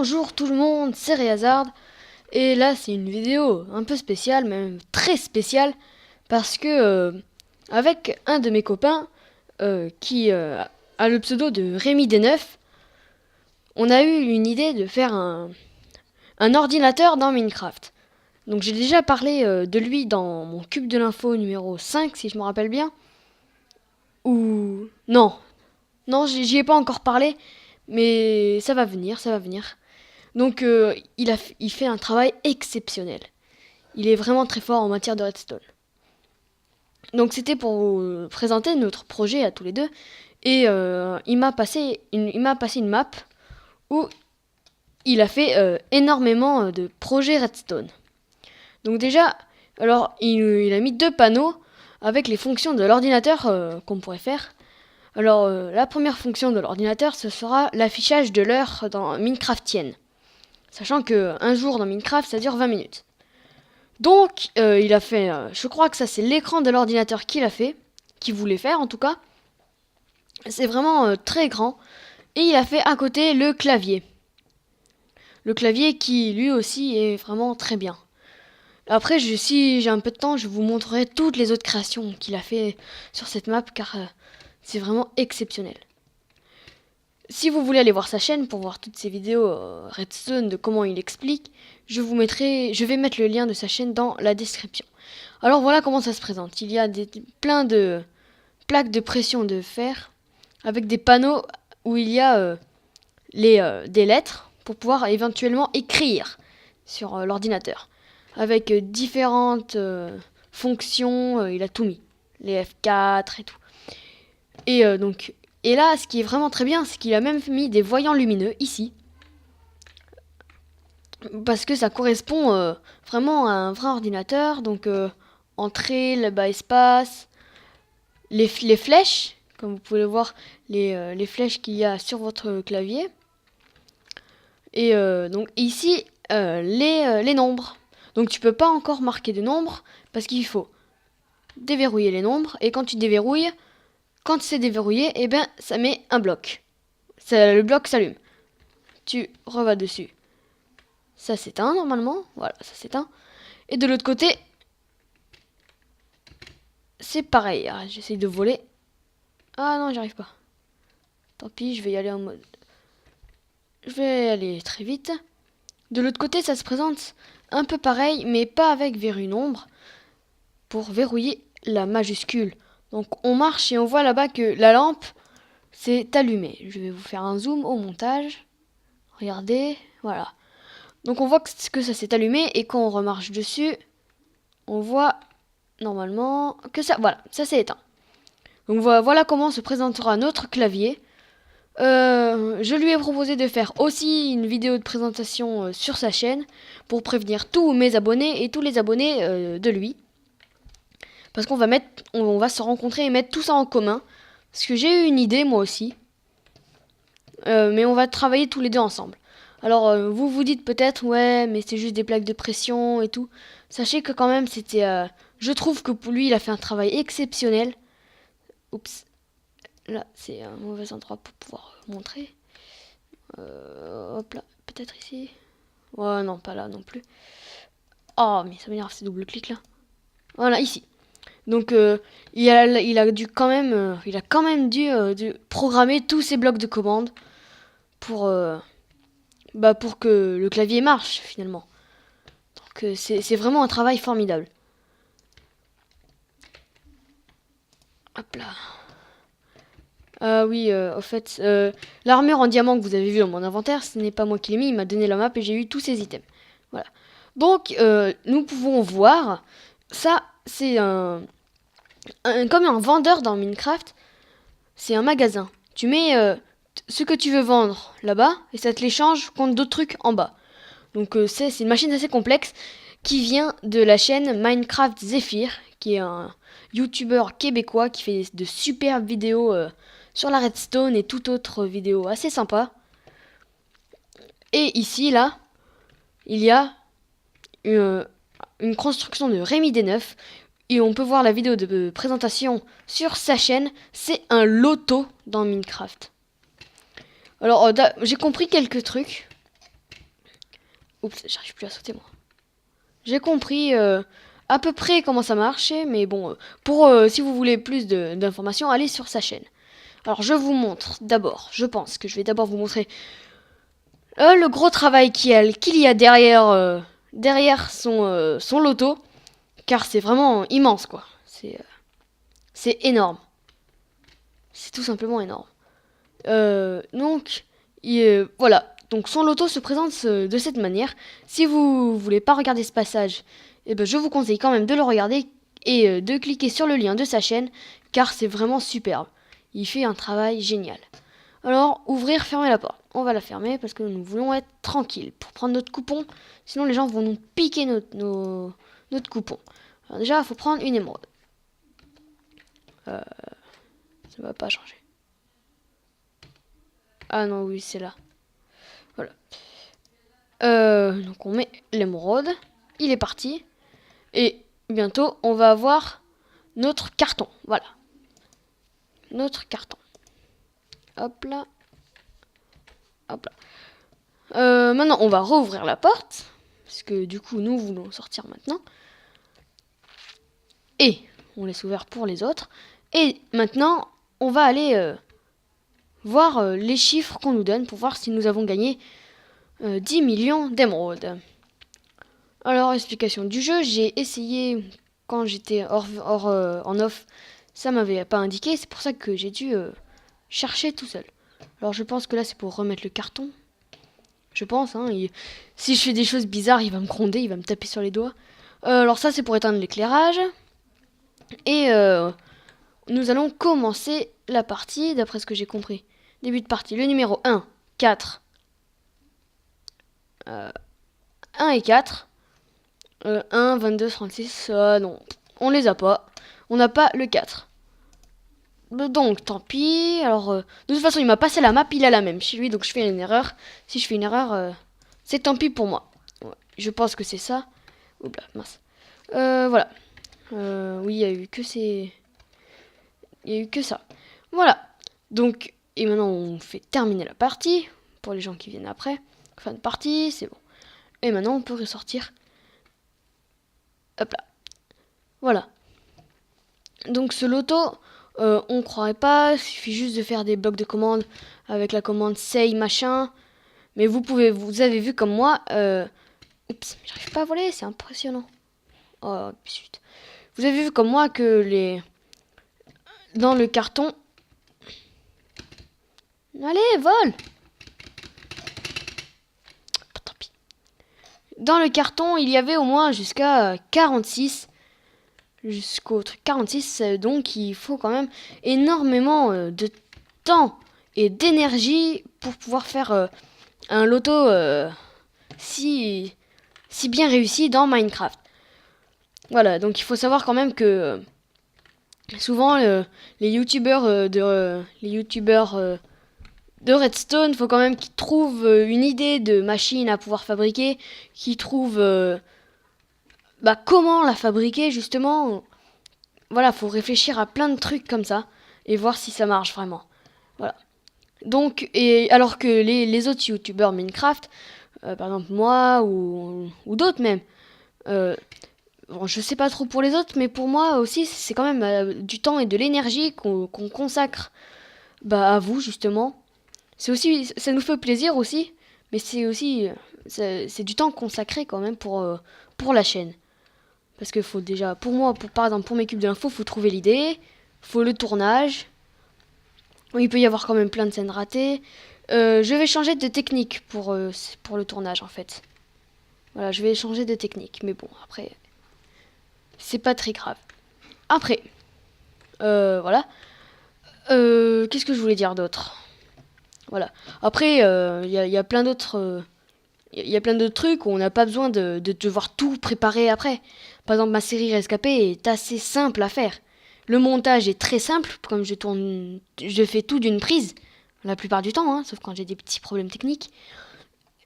Bonjour tout le monde, c'est Réhazard et là c'est une vidéo un peu spéciale, même très spéciale, parce que avec un de mes copains qui a le pseudo de Rémi D9, on a eu une idée de faire un ordinateur dans Minecraft. Donc j'ai déjà parlé de lui dans mon cube de l'info numéro 5 si je me rappelle bien. Ou non, j'y ai pas encore parlé, mais ça va venir, ça va venir. Donc il fait un travail exceptionnel. Il est vraiment très fort en matière de redstone. Donc c'était pour vous présenter notre projet à tous les deux. Et il m'a passé une map où il a fait énormément de projets redstone. Donc déjà, alors il a mis 2 panneaux avec les fonctions de l'ordinateur qu'on pourrait faire. Alors la première fonction de l'ordinateur, ce sera l'affichage de l'heure dans Minecraftienne. Sachant qu'un jour dans Minecraft, ça dure 20 minutes. Donc, il a fait... je crois que ça, c'est l'écran de l'ordinateur qu'il a fait. Qu'il voulait faire, en tout cas. C'est vraiment très grand. Et il a fait à côté le clavier. Le clavier qui, lui aussi, est vraiment très bien. Après, si j'ai un peu de temps, je vous montrerai toutes les autres créations qu'il a fait sur cette map, car c'est vraiment exceptionnel. Si vous voulez aller voir sa chaîne pour voir toutes ces vidéos Redstone de comment il explique, je vais mettre le lien de sa chaîne dans la description. Alors voilà comment ça se présente. Il y a plein de plaques de pression de fer avec des panneaux où il y a des lettres pour pouvoir éventuellement écrire sur l'ordinateur. Avec différentes fonctions, il a tout mis. Les F4 et tout. Et là, ce qui est vraiment très bien, c'est qu'il a même mis des voyants lumineux ici. Parce que ça correspond vraiment à un vrai ordinateur. Donc, entrée, le bas espace, les flèches, comme vous pouvez le voir, les flèches qu'il y a sur votre clavier. Et donc, ici, les nombres. Donc, tu peux pas encore marquer de nombres parce qu'il faut déverrouiller les nombres. Et quand tu déverrouilles, quand c'est déverrouillé, eh ben, ça met un bloc. Le bloc s'allume. Tu revas dessus. Ça s'éteint normalement. Voilà, ça s'éteint. Et de l'autre côté, c'est pareil. Ah, j'essaye de voler. Ah non, j'y arrive pas. Tant pis, je vais y aller en mode... Je vais aller très vite. De l'autre côté, ça se présente un peu pareil, mais pas avec verrouille nombre. Pour verrouiller la majuscule. Donc on marche et on voit là-bas que la lampe s'est allumée. Je vais vous faire un zoom au montage. Regardez, voilà. Donc on voit que ça s'est allumé et quand on remarche dessus, on voit normalement que ça, voilà, ça s'est éteint. Donc voilà comment se présentera notre clavier. Je lui ai proposé de faire aussi une vidéo de présentation sur sa chaîne pour prévenir tous mes abonnés et tous les abonnés de lui. Parce qu'on va se rencontrer et mettre tout ça en commun. Parce que j'ai eu une idée moi aussi. Mais on va travailler tous les deux ensemble. Alors vous vous dites peut-être ouais mais c'est juste des plaques de pression et tout. Sachez que quand même c'était... je trouve que pour lui il a fait un travail exceptionnel. Oups. Là c'est un mauvais endroit pour pouvoir montrer. Hop là. Peut-être ici. Ouais non pas là non plus. Oh mais ça m'énerve ces double clics là. Voilà ici. Donc il a quand même dû programmer tous ces blocs de commande pour que le clavier marche finalement. Donc c'est vraiment un travail formidable. Hop là. Ah oui, au fait, l'armure en diamant que vous avez vu dans mon inventaire, ce n'est pas moi qui l'ai mis, il m'a donné la map et j'ai eu tous ces items. Voilà. Donc nous pouvons voir, ça c'est comme un vendeur dans Minecraft, c'est un magasin. Tu mets ce que tu veux vendre là-bas et ça te l'échange contre d'autres trucs en bas. Donc c'est une machine assez complexe qui vient de la chaîne Minecraft Zephyr, qui est un youtubeur québécois qui fait de superbes vidéos sur la redstone et toute autre vidéo assez sympa. Et ici, là, il y a une construction de Rémi D9 et on peut voir la vidéo de présentation sur sa chaîne. C'est un loto dans Minecraft. Alors j'ai compris quelques trucs. Oups, j'arrive plus à sauter moi. J'ai compris à peu près comment ça marchait, mais bon, si vous voulez plus d'informations, allez sur sa chaîne. Alors je vous montre d'abord, je pense que je vais d'abord vous montrer le gros travail qu'il y a derrière son loto, car c'est vraiment immense quoi. C'est énorme. C'est tout simplement énorme. Donc, voilà. Donc son loto se présente de cette manière. Si vous voulez pas regarder ce passage, eh ben, je vous conseille quand même de le regarder et de cliquer sur le lien de sa chaîne, car c'est vraiment superbe. Il fait un travail génial. Alors, ouvrir, fermer la porte. On va la fermer parce que nous voulons être tranquilles pour prendre notre coupon. Sinon, les gens vont nous piquer notre coupon. Alors déjà, il faut prendre une émeraude. Ça va pas changer. Ah non, oui, c'est là. Voilà. Donc on met l'émeraude. Il est parti. Et bientôt, on va avoir notre carton. Voilà. Notre carton. Hop là. Hop là. Maintenant, on va rouvrir la porte. Parce que du coup, nous voulons sortir maintenant. Et on laisse ouvert pour les autres. Et maintenant, on va aller voir les chiffres qu'on nous donne pour voir si nous avons gagné 10 millions d'émeraudes. Alors, explication du jeu, j'ai essayé quand j'étais en off, ça m'avait pas indiqué, c'est pour ça que j'ai dû chercher tout seul. Alors, je pense que là, c'est pour remettre le carton. Je pense, hein. Si je fais des choses bizarres, il va me gronder, il va me taper sur les doigts. Alors, ça, c'est pour éteindre l'éclairage. Et nous allons commencer la partie, d'après ce que j'ai compris. Début de partie, le numéro 1, 4. 1 et 4. 1, 22, 36, non, on les a pas. On n'a pas le 4. Donc, tant pis. Alors, de toute façon, il m'a passé la map, il a la même chez lui, donc je fais une erreur. Si je fais une erreur, c'est tant pis pour moi. Ouais, je pense que c'est ça. Oups là, mince. Voilà. Oui, il y a eu que Il y a eu que ça. Voilà. Donc, et maintenant, on fait terminer la partie. Pour les gens qui viennent après. Fin de partie, c'est bon. Et maintenant, on peut ressortir. Hop là. Voilà. Donc ce loto, on croirait pas, il suffit juste de faire des blocs de commandes avec la commande say machin. Mais vous avez vu comme moi, oups, j'arrive pas à voler, c'est impressionnant. Oh putain. Vous avez vu comme moi que dans le carton, allez vole. Tant pis. Dans le carton, il y avait au moins jusqu'à 46. Jusqu'au truc 46, donc il faut quand même énormément de temps et d'énergie pour pouvoir faire un loto si bien réussi dans Minecraft. Voilà, donc il faut savoir quand même que souvent les youtubeurs de Redstone, faut quand même qu'ils trouvent une idée de machine à pouvoir fabriquer, qu'ils trouvent comment la fabriquer justement. Voilà, faut réfléchir à plein de trucs comme ça et voir si ça marche vraiment. Voilà. Donc, et alors que les autres youtubeurs Minecraft, par exemple moi ou d'autres même, bon, je sais pas trop pour les autres, mais pour moi aussi, c'est quand même du temps et de l'énergie qu'on consacre à vous justement. C'est aussi, ça nous fait plaisir aussi, mais c'est aussi, c'est du temps consacré quand même pour la chaîne. Parce que faut déjà, pour moi, par exemple pour mes cubes d'infos, faut trouver l'idée, faut le tournage. Il peut y avoir quand même plein de scènes ratées. Je vais changer de technique pour le tournage en fait. Voilà, je vais changer de technique, mais bon, après, c'est pas très grave. Après, voilà. Qu'est-ce que je voulais dire d'autre? Voilà. Après, il y a plein d'autres. Il y a plein d'autres trucs où on n'a pas besoin de devoir tout préparer après. Par exemple, ma série Rescapé est assez simple à faire. Le montage est très simple, comme je fais tout d'une prise, la plupart du temps, hein, sauf quand j'ai des petits problèmes techniques.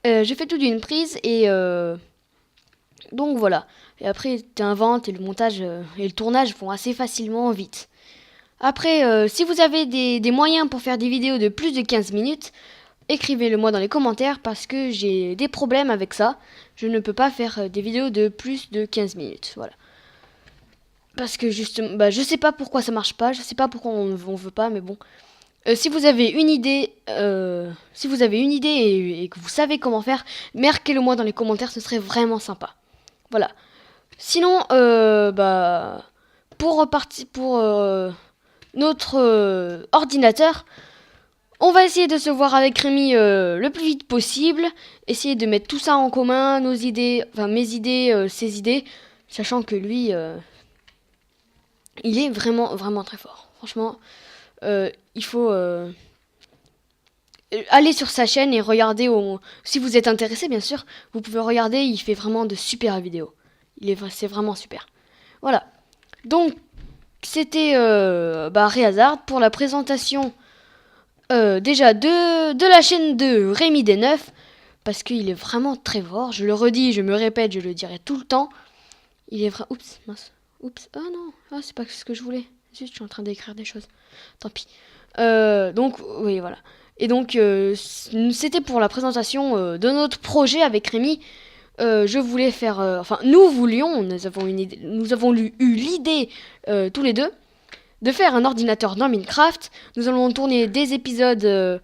Je fais tout d'une prise et donc voilà. Et après, tu inventes et le montage et le tournage vont assez facilement vite. Après, si vous avez des moyens pour faire des vidéos de plus de 15 minutes, écrivez-le moi dans les commentaires parce que j'ai des problèmes avec ça. Je ne peux pas faire des vidéos de plus de 15 minutes. Voilà. Parce que justement, je sais pas pourquoi ça marche pas, je sais pas pourquoi on veut pas, mais bon. Si vous avez une idée, et que vous savez comment faire, marquez-le moi dans les commentaires, ce serait vraiment sympa. Voilà. Sinon, pour notre ordinateur, on va essayer de se voir avec Rémi le plus vite possible, essayer de mettre tout ça en commun, nos idées, enfin mes idées, ses idées, sachant que lui, il est vraiment, vraiment très fort. Franchement, il faut aller sur sa chaîne et regarder, si vous êtes intéressé bien sûr, vous pouvez regarder, il fait vraiment de super vidéos. C'est vraiment super. Voilà. Donc, c'était Réhazard pour la présentation déjà de la chaîne de Rémi D9, parce qu'il est vraiment très fort. Je le redis, je me répète, je le dirai tout le temps. Il est vraiment... Oups, mince. Oups, ah non, c'est pas ce que je voulais. Juste, je suis en train d'écrire des choses. Tant pis. Donc, oui, voilà. Et donc, c'était pour la présentation de notre projet avec Rémi. Je voulais faire... nous voulions, nous avons eu l'idée tous les deux de faire un ordinateur dans Minecraft. Nous allons tourner des épisodes,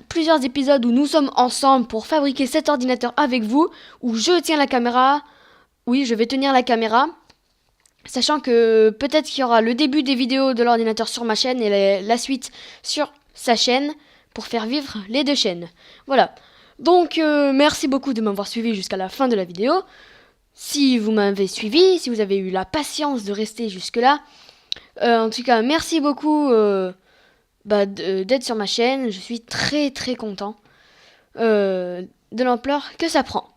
plusieurs épisodes où nous sommes ensemble pour fabriquer cet ordinateur avec vous, où je tiens la caméra. Oui, je vais tenir la caméra. Sachant que peut-être qu'il y aura le début des vidéos de l'ordinateur sur ma chaîne et la suite sur sa chaîne pour faire vivre les deux chaînes. Voilà. Donc, merci beaucoup de m'avoir suivi jusqu'à la fin de la vidéo. Si vous m'avez suivi, si vous avez eu la patience de rester jusque-là, en tout cas, merci beaucoup d'être sur ma chaîne. Je suis très très content de l'ampleur que ça prend.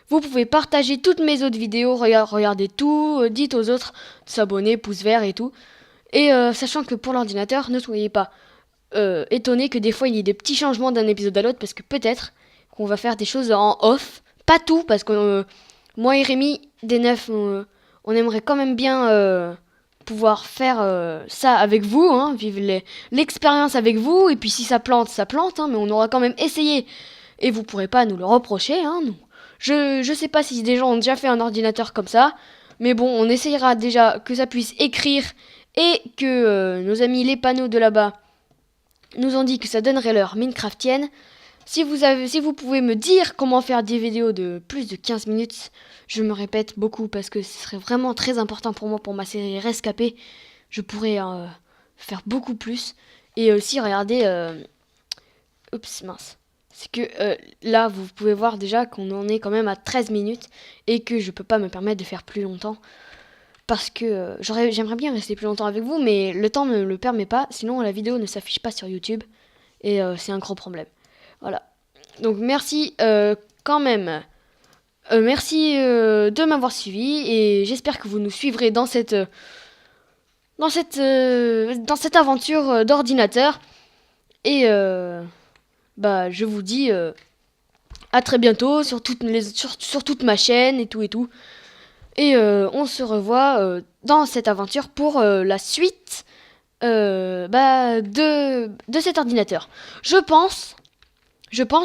Vous pouvez partager toutes mes autres vidéos, regardez tout, dites aux autres de s'abonner, pouce vert et tout. Et sachant que pour l'ordinateur, ne soyez pas étonnés que des fois il y ait des petits changements d'un épisode à l'autre, parce que peut-être qu'on va faire des choses en off. Pas tout, parce que moi et Rémi, D9, on aimerait quand même bien pouvoir faire ça avec vous, hein, vivre l'expérience avec vous. Et puis si ça plante, hein, mais on aura quand même essayé. Et vous pourrez pas nous le reprocher, hein, nous. Je sais pas si des gens ont déjà fait un ordinateur comme ça, mais bon, on essayera déjà que ça puisse écrire et que nos amis les panneaux de là-bas nous ont dit que ça donnerait l'heure Minecraftienne. Si vous pouvez me dire comment faire des vidéos de plus de 15 minutes, je me répète beaucoup parce que ce serait vraiment très important pour moi, pour ma série Rescapé. Je pourrais faire beaucoup plus. Et aussi, regardez... Oups, mince. C'est que là, vous pouvez voir déjà qu'on en est quand même à 13 minutes et que je peux pas me permettre de faire plus longtemps. Parce que j'aimerais bien rester plus longtemps avec vous, mais le temps ne le permet pas. Sinon, la vidéo ne s'affiche pas sur YouTube. Et c'est un gros problème. Voilà. Donc, merci quand même. Merci de m'avoir suivi. Et j'espère que vous nous suivrez dans cette aventure d'ordinateur. Et je vous dis à très bientôt sur toute ma chaîne et tout et tout. Et on se revoit dans cette aventure pour la suite de cet ordinateur. Je pense,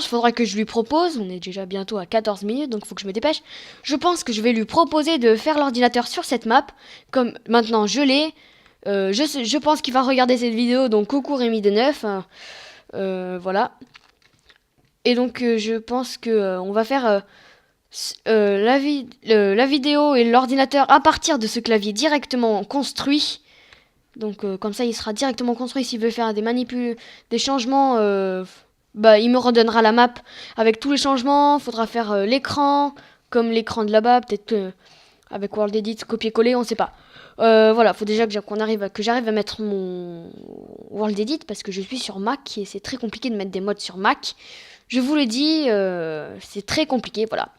faudra que je lui propose, on est déjà bientôt à 14 minutes, donc il faut que je me dépêche. Je pense que je vais lui proposer de faire l'ordinateur sur cette map, comme maintenant je l'ai. Je pense qu'il va regarder cette vidéo, donc coucou Rémi D9. Voilà. Et donc je pense que on va faire la vidéo et l'ordinateur à partir de ce clavier directement construit. Donc comme ça il sera directement construit. S'il veut faire des changements, il me redonnera la map avec tous les changements. Faudra faire l'écran comme l'écran de là-bas, peut-être avec World Edit copier-coller, on sait pas. Voilà, faut déjà que j'arrive à mettre mon World Edit parce que je suis sur Mac et c'est très compliqué de mettre des mods sur Mac. Je vous le dis, c'est très compliqué, voilà.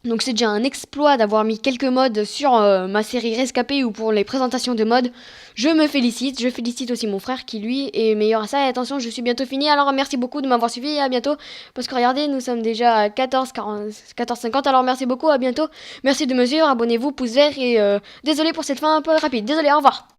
Donc c'est déjà un exploit d'avoir mis quelques mods sur ma série Rescapé ou pour les présentations de mods. Je me félicite, je félicite aussi mon frère qui lui est meilleur à ça. Et attention, je suis bientôt fini, alors merci beaucoup de m'avoir suivi et à bientôt. Parce que regardez, nous sommes déjà à 14h50, alors merci beaucoup, à bientôt. Merci de me suivre, abonnez-vous, pouce vert et désolé pour cette fin un peu rapide, désolé, au revoir.